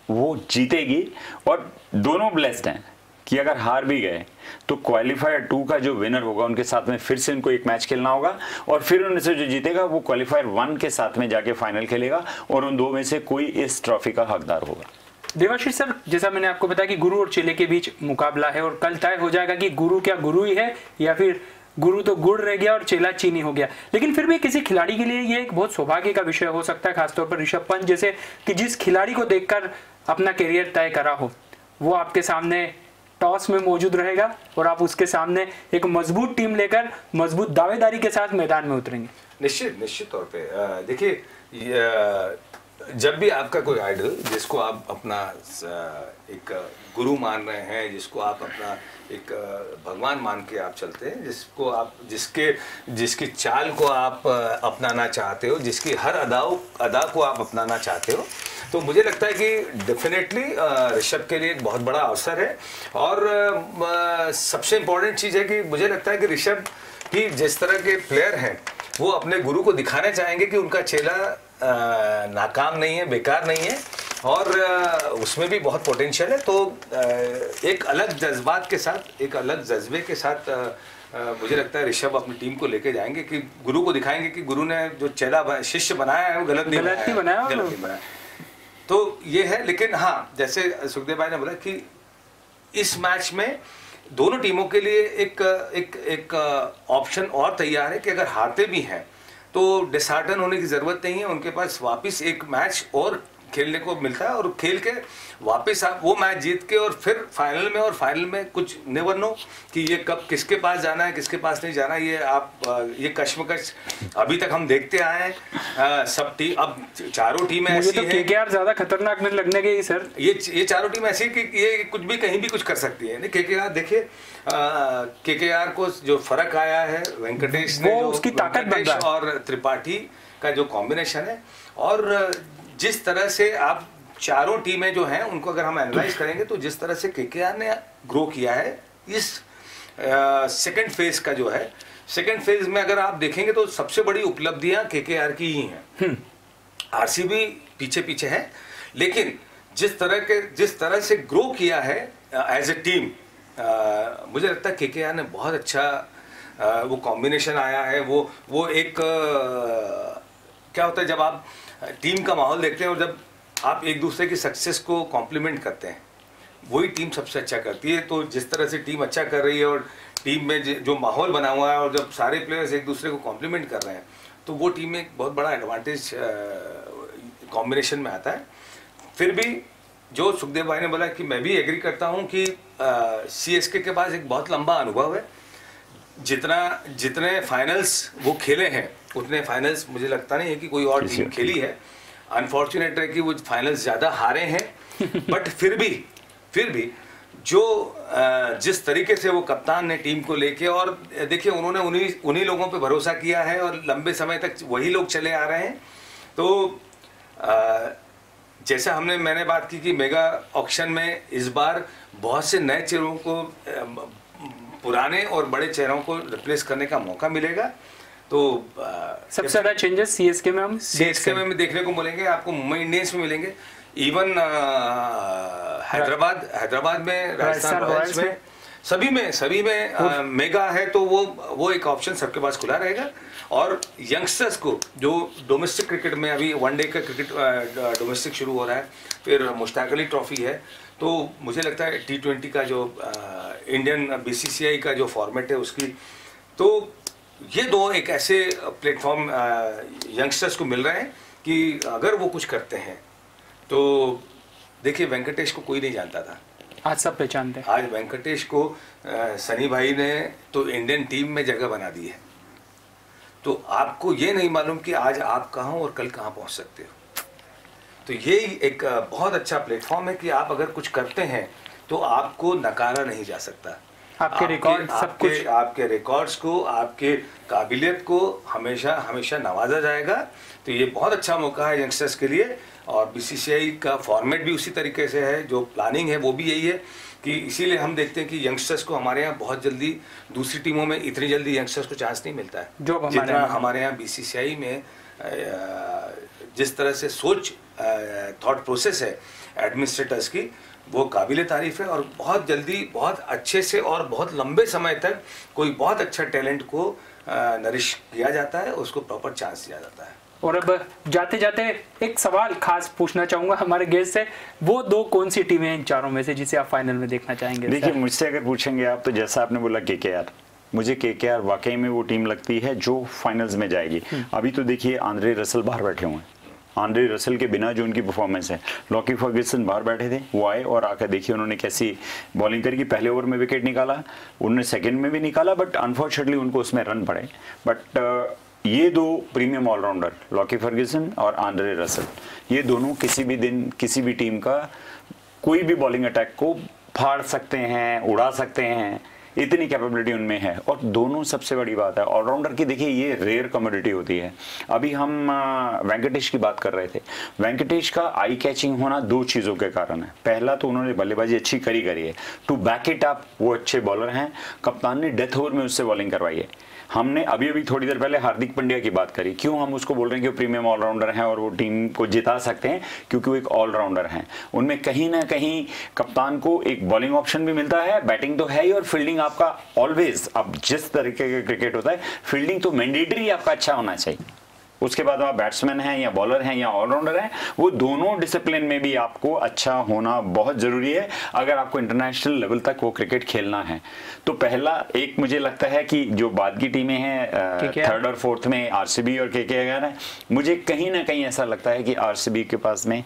वो जीतेगी। और दोनों ब्लेस्ड हैं कि अगर हार भी गए तो क्वालिफायर 2 का जो विनर होगा उनके साथ में फिर से उनको एक मैच खेलना होगा और फिर उनमें से जो जीतेगा वो क्वालिफायर 1 के साथ में जाके फाइनल खेलेगा और उन 2 में से कोई इस ट्रॉफी का हकदार होगा। देवाशीष सर, जैसा मैंने आपको बताया कि गुरु और चेले के बीच मुकाबला है और कल तय हो जाएगा कि गुरु क्या गुरु ही है या फिर गुरु तो गुड़ रह गया और चेला चीनी हो गया। लेकिन फिर भी किसी खिलाड़ी के लिए ये एक बहुत सौभाग्य का विषय हो सकता है, खासतौर पर ऋषभ पंत जैसे, कि जिस खिलाड़ी को देखकर अपना करियर तय करा हो वो आपके सामने टॉस में मौजूद रहेगा और आप उसके सामने एक मजबूत टीम लेकर मजबूत दावेदारी के साथ मैदान में उतरेंगे। निश्चित तौर पे देखिए, जब भी आपका कोई आइडल जिसको आप अपना एक गुरु मान रहे हैं, जिसको आप अपना एक भगवान मान के आप चलते हैं, जिसको आप जिसकी चाल को आप अपनाना चाहते हो, जिसकी हर अदा को आप अपनाना चाहते हो, तो मुझे लगता है कि डेफिनेटली ऋषभ के लिए एक बहुत बड़ा अवसर है। और सबसे इम्पोर्टेंट चीज़ है कि मुझे लगता है कि ऋषभ की जिस तरह के प्लेयर हैं वो अपने गुरु को दिखाना चाहेंगे कि उनका चेला नाकाम नहीं है, बेकार नहीं है और उसमें भी बहुत पोटेंशियल है। तो एक अलग जज्बात के साथ, एक अलग जज्बे के साथ मुझे लगता है ऋषभ अपनी टीम को लेके जाएंगे कि गुरु को दिखाएंगे कि गुरु ने जो चेला शिष्य बनाया है वो गलत नहीं बनाया। तो ये है। लेकिन हाँ, जैसे सुखदेव भाई ने बोला कि इस मैच में दोनों टीमों के लिए एक ऑप्शन और तैयार है कि अगर हारते भी हैं तो डिसहार्टन होने की ज़रूरत नहीं है। उनके पास वापस एक मैच और खेलने को मिलता है और खेल के वापस आप वो मैच जीत के और फिर फाइनल में कुछ नेवर नो कि ये कब किसके पास जाना है, किसके पास नहीं जाना, ये आप ये कश्मकश अभी तक हम देखते आए हैं। सब टीम, अब चारों टीमें ऐसी हैं, केकेआर ज्यादा खतरनाक नहीं लगने गई सर। ये चारों टीम ऐसी है कि ये कुछ भी कहीं भी कुछ कर सकती है। केकेआर देखिए, केकेआर को जो फर्क आया है वेंकटेश ने, जो उसकी ताकत बन रहा है, और त्रिपाठी का जो कॉम्बिनेशन है, और जिस तरह से आप चारों टीमें जो हैं उनको अगर हम एनालाइज करेंगे तो जिस तरह से केकेआर ने ग्रो किया है इस सेकंड फेज का जो है, सेकंड फेज में अगर आप देखेंगे तो सबसे बड़ी उपलब्धियां केकेआर की ही हैं। आरसीबी पीछे है, लेकिन जिस तरह से ग्रो किया है एज ए टीम मुझे लगता है केकेआर ने बहुत अच्छा वो कॉम्बिनेशन आया है। वो एक क्या होता है जब आप टीम का माहौल देखते हैं और जब आप एक दूसरे की सक्सेस को कॉम्प्लीमेंट करते हैं, वही टीम सबसे अच्छा करती है। तो जिस तरह से टीम अच्छा कर रही है और टीम में जो माहौल बना हुआ है और जब सारे प्लेयर्स एक दूसरे को कॉम्प्लीमेंट कर रहे हैं, तो वो टीम में एक बहुत बड़ा एडवांटेज कॉम्बिनेशन में आता है। फिर भी जो सुखदेव भाई ने बोला कि मैं भी एग्री करता हूं कि सीएसके के पास एक बहुत लंबा अनुभव है। जितने फाइनल्स वो खेले हैं उतने फाइनल्स मुझे लगता नहीं है कि कोई और टीम खेली है। अनफॉर्चुनेट है कि वो फाइनल्स ज़्यादा हारे हैं, बट फिर भी जो जिस तरीके से वो कप्तान ने टीम को लेके, और देखिए उन्होंने उन्हीं लोगों पे भरोसा किया है और लंबे समय तक वही लोग चले आ रहे हैं। तो जैसा मैंने बात की कि मेगा ऑक्शन में इस बार बहुत से नए चेहरों को पुराने और बड़े चेहरों को रिप्लेस करने का मौका मिलेगा। तो सबसे ज़्यादा चेंजेस सीएसके में हम देखने को मिलेंगे, आपको मुंबई इंडियंस में मिलेंगे, इवन हैदराबाद में, राजस्थान रॉयल्स में, सभी में मेगा है। तो वो एक ऑप्शन सबके पास खुला रहेगा। और यंगस्टर्स को जो डोमेस्टिक क्रिकेट में अभी वनडे का क्रिकेट डोमेस्टिक शुरू हो रहा है, फिर मुश्ताक अली ट्रॉफी है, तो मुझे लगता है T20 का जो इंडियन BCCI का जो फॉर्मेट है उसकी, तो ये दो एक ऐसे प्लेटफॉर्म यंगस्टर्स को मिल रहे हैं कि अगर वो कुछ करते हैं तो देखिए वेंकटेश को कोई नहीं जानता था, आज सब पहचानते हैं। आज वेंकटेश को सनी भाई ने तो इंडियन टीम में जगह बना दी है। तो आपको ये नहीं मालूम कि आज आप कहाँ और कल कहाँ पहुँच सकते हो। तो ये एक बहुत अच्छा प्लेटफॉर्म है कि आप अगर कुछ करते हैं तो आपको नकारा नहीं जा सकता। आपके रिकॉर्ड सब कुछ, आपके रिकॉर्ड्स को, आपके काबिलियत को हमेशा नवाजा जाएगा। तो ये बहुत अच्छा मौका है यंगस्टर्स के लिए। और BCCI का फॉर्मेट भी उसी तरीके से है, जो प्लानिंग है वो भी यही है कि इसीलिए हम देखते हैं कि यंगस्टर्स को हमारे यहाँ बहुत जल्दी, दूसरी टीमों में इतनी जल्दी यंगस्टर्स को चांस नहीं मिलता है जितना हमारे यहाँ BCCI में। जिस तरह से सोच थॉट प्रोसेस है एडमिनिस्ट्रेटर्स की, वो काबिल तारीफ है। और बहुत जल्दी, बहुत अच्छे से और बहुत लंबे समय तक कोई बहुत अच्छा टैलेंट को नरिश किया जाता है, उसको प्रॉपर चांस दिया जाता है। और अब जाते जाते एक सवाल खास पूछना चाहूंगा हमारे गेस्ट से, वो दो कौन सी टीमें हैं इन चारों में से जिसे आप फाइनल में देखना चाहेंगे? देखिए, मुझसे अगर पूछेंगे आप, तो जैसा आपने बोला KKR, मुझे KKR वाकई में वो टीम लगती है जो फाइनल्स में जाएगी। अभी तो देखिए आंद्रे रसल बाहर बैठे हुए हैं। आंद्रे रसल के बिना जो उनकी परफॉर्मेंस है, लॉकी फर्ग्यूसन बाहर बैठे थे, वो आए और आकर देखिए उन्होंने कैसी बॉलिंग करी। पहले ओवर में विकेट निकाला, उन्होंने सेकंड में भी निकाला, बट अनफॉर्चुनेटली उनको उसमें रन पड़े। बट ये दो प्रीमियम ऑलराउंडर, लॉकी फर्ग्यूसन और आंद्रे रसल, ये दोनों किसी भी दिन किसी भी टीम का कोई भी बॉलिंग अटैक को फाड़ सकते हैं, उड़ा सकते हैं, इतनी कैपेबिलिटी उनमें है। और दोनों, सबसे बड़ी बात है ऑलराउंडर की, देखिए ये रेयर कमोडिटी होती है। अभी हम वेंकटेश की बात कर रहे थे। वेंकटेश का आई कैचिंग होना दो चीज़ों के कारण है। पहला तो उन्होंने बल्लेबाजी अच्छी करी है, टू बैक इट अप वो अच्छे बॉलर हैं। कप्तान ने डेथ ओवर में उससे बॉलिंग करवाई है। हमने अभी थोड़ी देर पहले हार्दिक पांड्या की बात करी, क्यों हम उसको बोल रहे हैं कि वो प्रीमियम ऑलराउंडर हैं और वो टीम को जिता सकते हैं, क्योंकि वो एक ऑलराउंडर हैं। उनमें कहीं ना कहीं कप्तान को एक बॉलिंग ऑप्शन भी मिलता है, बैटिंग तो है ही, और फील्डिंग आपका ऑलवेज, अब जिस तरीके का क्रिकेट होता है, फील्डिंग तो मैंडेटरी आपका अच्छा होना चाहिए। उसके बाद आप बैट्समैन हैं या बॉलर हैं या ऑलराउंडर हैं, वो दोनों डिसिप्लिन में भी आपको अच्छा होना बहुत ज़रूरी है अगर आपको इंटरनेशनल लेवल तक वो क्रिकेट खेलना है। तो पहला एक मुझे लगता है कि जो बाद की टीमें हैं थर्ड और फोर्थ में RCB और KKR है, मुझे कहीं ना कहीं ऐसा लगता है कि RCB के पास में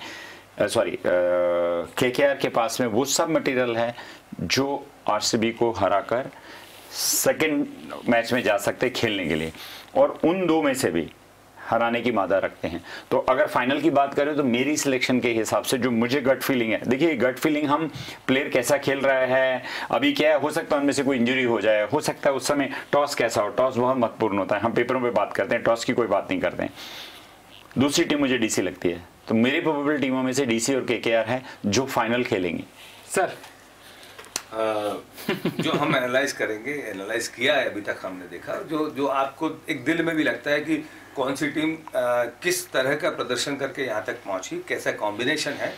KKR के पास में वो सब मटेरियल है जो RCB को हराकर सेकेंड मैच में जा सकते खेलने के लिए, और उन दो में से भी हराने की मादा रखते हैं। तो अगर फाइनल की बात करें तो मेरी सिलेक्शन के हिसाब से जो मुझे गट फीलिंग है, देखिए गट फीलिंग, हम प्लेयर कैसा खेल रहा है, अभी क्या है, हो सकता है उनमें से कोई इंजरी हो जाए, हो सकता है उस समय टॉस कैसा हो, टॉस बहुत महत्वपूर्ण होता है। हम पेपरों पे बात करते हैं, टॉस की कोई बात नहीं करते हैं। दूसरी टीम मुझे DC लगती है, तो मेरी प्रोबेबल टीमों में से DC और KKR है जो फाइनल खेलेंगी। सर जो हम एनालाइज करेंगे, एनालाइज किया है अभी तक, हमने देखा जो आपको एक दिल में भी लगता है कि कौन सी टीम किस तरह का प्रदर्शन करके यहाँ तक पहुँची, कैसा कॉम्बिनेशन है,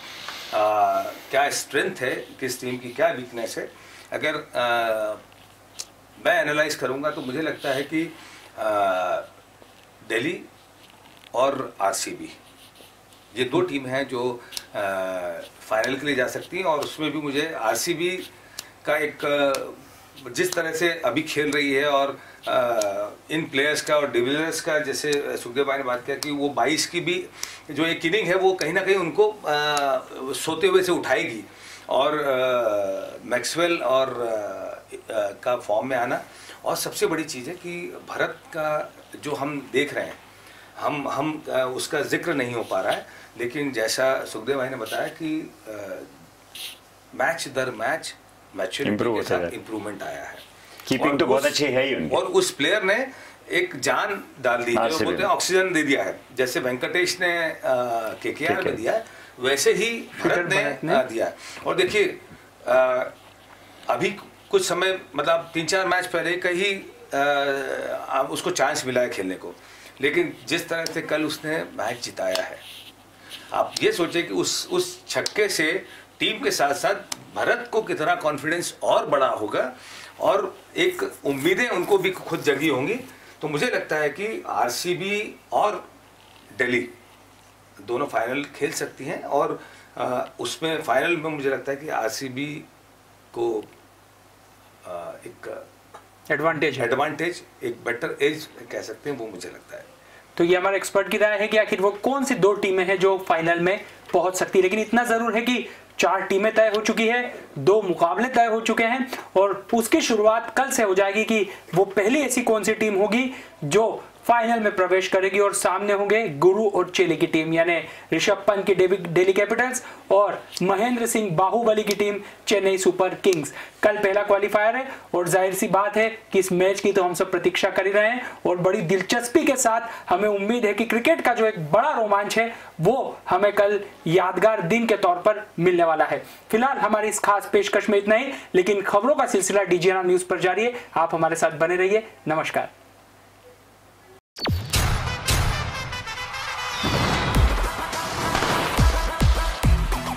क्या स्ट्रेंथ है, किस टीम की क्या वीकनेस है। अगर मैं एनालाइज करूँगा तो मुझे लगता है कि दिल्ली और आरसीबी ये दो टीम हैं जो फाइनल के लिए जा सकती हैं। और उसमें भी मुझे आरसीबी का एक जिस तरह से अभी खेल रही है और इन प्लेयर्स का और डिविलियर्स का, जैसे सुखदेव भाई ने बात किया कि वो 22 की भी जो एक इनिंग है वो कहीं ना कहीं उनको सोते हुए से उठाएगी। और मैक्सवेल और का फॉर्म में आना, और सबसे बड़ी चीज़ है कि भारत का जो हम देख रहे हैं, हम उसका जिक्र नहीं हो पा रहा है, लेकिन जैसा सुखदेव भाई ने बताया कि मैच दर मैच मैच्योरिटी के साथ इम्प्रूवमेंट आया है। कीपिंग तो बहुत अच्छी है ही उनकी। और उस प्लेयर ने एक जान डाल दी, जो बोलते हैं ऑक्सीजन दे दिया है। जैसे वेंकटेश ने केकेआर में दिया है, वैसे ही भारत ने दिया है। और देखिए अभी कुछ समय मतलब 3-4 मैच पहले का ही उसको चांस मिला है खेलने को, लेकिन जिस तरह से कल उसने मैच जिताया है, आप ये सोचें कि उस छक्के से टीम के साथ साथ भारत को कितना कॉन्फिडेंस और बड़ा होगा और एक उम्मीदें उनको भी खुद जगी होंगी। तो मुझे लगता है कि आरसीबी और दिल्ली दोनों फाइनल खेल सकती हैं। और उसमें फाइनल में मुझे लगता है कि आरसीबी को एक एडवांटेज, एक बेटर एज कह सकते हैं, वो मुझे लगता है। तो ये हमारे एक्सपर्ट की राय है कि आखिर वो कौन सी दो टीमें हैं जो फाइनल में पहुंच सकती है। लेकिन इतना जरूर है कि 4 टीमें तय हो चुकी है, 2 मुकाबले तय हो चुके हैं और उसकी शुरुआत कल से हो जाएगी कि वो पहली ऐसी कौन सी टीम होगी जो फाइनल में प्रवेश करेगी। और सामने होंगे गुरु और चेले की टीम, यानी ऋषभ पंत की दिल्ली कैपिटल्स और महेंद्र सिंह बाहुबली की टीम चेन्नई सुपर किंग्स। कल पहला क्वालिफायर है और जाहिर सी बात है कि इस मैच की तो हम सब प्रतीक्षा कर ही रहे हैं और बड़ी दिलचस्पी के साथ हमें उम्मीद है कि क्रिकेट का जो एक बड़ा रोमांच है वो हमें कल यादगार दिन के तौर पर मिलने वाला है। फिलहाल हमारी इस खास पेशकश में इतना ही, लेकिन खबरों का सिलसिला डीजीएनआर न्यूज पर जारी है। आप हमारे साथ बने रहिए। नमस्कार।